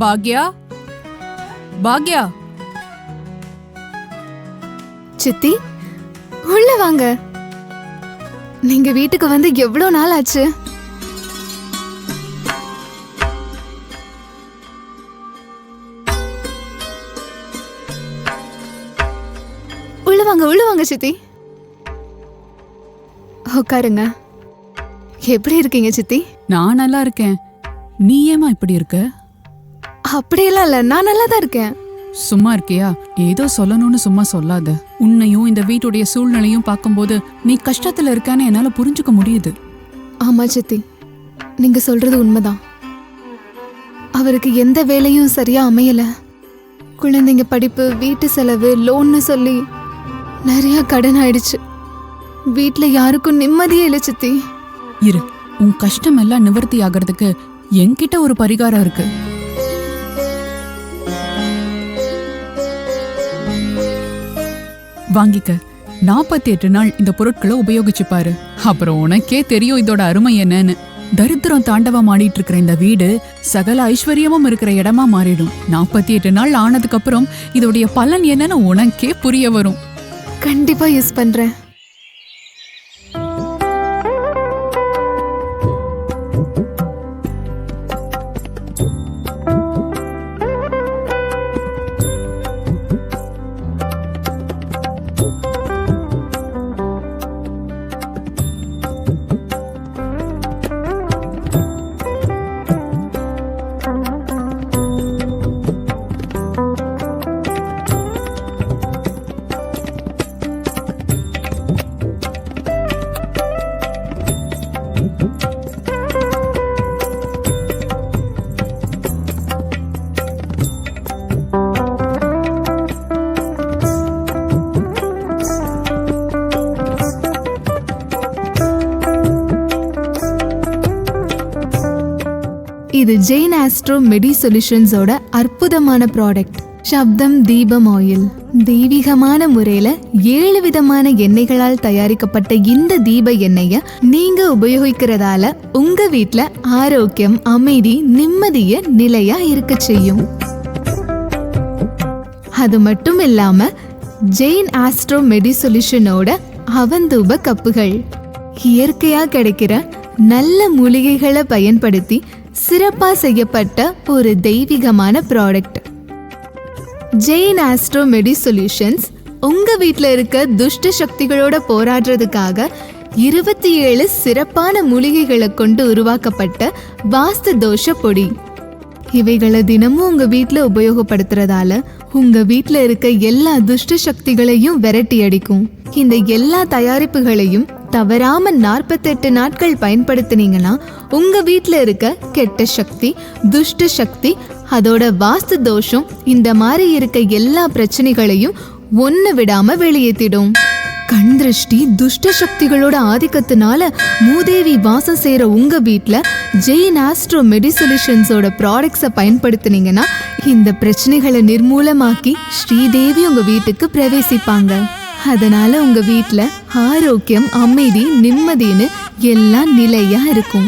பாக்யா, பாக்யா. சித்தி, உள்ள வாங்க. நீங்க வீட்டுக்கு வந்து எவ்வளவு நாள் ஆச்சு? உள்ள வாங்க சித்தி. உட்காருங்க. எப்படி இருக்கீங்க சித்தி? நான் நல்லா இருக்கேன். நீ ஏமா இப்படி இருக்க? அப்படியெல்லாம் இல்ல, நான் நல்லா தான் இருக்கேன். சும்மா இருக்கியா? ஏதோ சொல்லணும்னு சும்மா சொல்லாத. உன்னையும் இந்த வீட்டுடைய சூழ்நிலையும் பார்க்கும்போது நீ கஷ்டத்துல இருக்கான்னு என்னால புரிஞ்சுக்க முடியுது. ஆமா சித்தி, நீங்க சொல்றது உண்மைதான். அவருக்கு எந்த வேலையும் சரியா அமையல. குழந்தைங்க படிப்பு, வீட்டு செலவு, லோன்னு சொல்லி நிறைய கடன் ஆயிடுச்சு. வீட்டுல யாருக்கும் நிம்மதியே இல்லை சித்தி. இரு, உன் கஷ்டம் எல்லாம் நிவர்த்தி ஆகிறதுக்கு என்கிட்ட ஒரு பரிகாரம் இருக்கு. வாங்கிக்க. 48 நாள் இந்த பொருட்களை உபயோகிச்சு பாரு. அப்புறம் உனக்கே தெரியும் இதோட அருமை என்னன்னு. தரித்திரம் தாண்டவம் ஆடிட்டு இருக்கிற இந்த வீடு சகல ஐஸ்வர்யமும் இருக்கிற இடமா மாறிடும். 48 நாள் ஆனதுக்கு அப்புறம் இதோடைய பலன் என்னன்னு உனக்கே புரிய வரும். கண்டிப்பா யூஸ் பண்றேன். இது ஜெயின் ஆஸ்ட்ரோ மெடி சொல்யூஷன்ஸோட அற்புதமான ப்ராடக்ட். சப்தம் தீபம் ஆயில். தெய்வீகமான முறையில 7 விதமான எண்ணெய்களால் தயாரிக்கப்பட்ட இந்த தீப எண்ணெய நீங்க உபயோகிக்கிறதால உங்க வீட்ல ஆரோக்கியம், அமைதி, நிம்மதிய நிலையா இருக்க செய்யும். அது மட்டும் இல்லாம ஜெயின் ஆஸ்ட்ரோ மெடி சொல்யூஷனோட அவந்தூப கப்புகள் இயற்கையா கிடைக்கிற நல்ல மூலிகைகளை பயன்படுத்தி சிறப்பா செய்யப்பட்ட ஒரு தெய்வீகமான ப்ராடக்ட். ஜெயின் ஆஸ்ட்ரோ மெடி சொல்யூஷன்ஸ் உங்க வீட்டில் இருக்க துஷ்ட சக்திகளோட போராடுறதுக்காக 27 சிறப்பான மூலிகைகளை கொண்டு உருவாக்கப்பட்ட வாஸ்து தோஷ பொடி. இவைகளை தினமும் உங்க வீட்டில் உபயோகப்படுத்துறதால உங்க வீட்டில் இருக்க எல்லா துஷ்ட சக்திகளையும் விரட்டி அடிக்கும். இந்த எல்லா தயாரிப்புகளையும் தவறாம 48 நாட்கள் பயன்படுத்தினீங்கன்னா உங்க வீட்டுல இருக்க கெட்ட சக்தி, துஷ்ட சக்தி, அதோட வாஸ்து தோஷம், இந்த மாதிரி இருக்க எல்லா பிரச்சனைகளையும் ஒன்னு விடாம வெளியேற்றிடும். கண் திருஷ்டி, துஷ்ட சக்திகளோட ஆதிக்கத்தினால மூதேவி வாசம் செய்யற உங்க வீட்டுல ஜெயின் ஆஸ்ட்ரோ மெடி சொல்யூஷன்ஸோட ப்ராடக்ட்ஸை பயன்படுத்தினீங்கன்னா இந்த பிரச்சனைகளை நிர்மூலமாக்கி ஸ்ரீதேவி உங்க வீட்டுக்கு பிரவேசிப்பாங்க. அதனால உங்க வீட்டுல ஆரோக்கியம், அமைதி, நிம்மதின்னு எல்லாம் நிலையா இருக்கும்.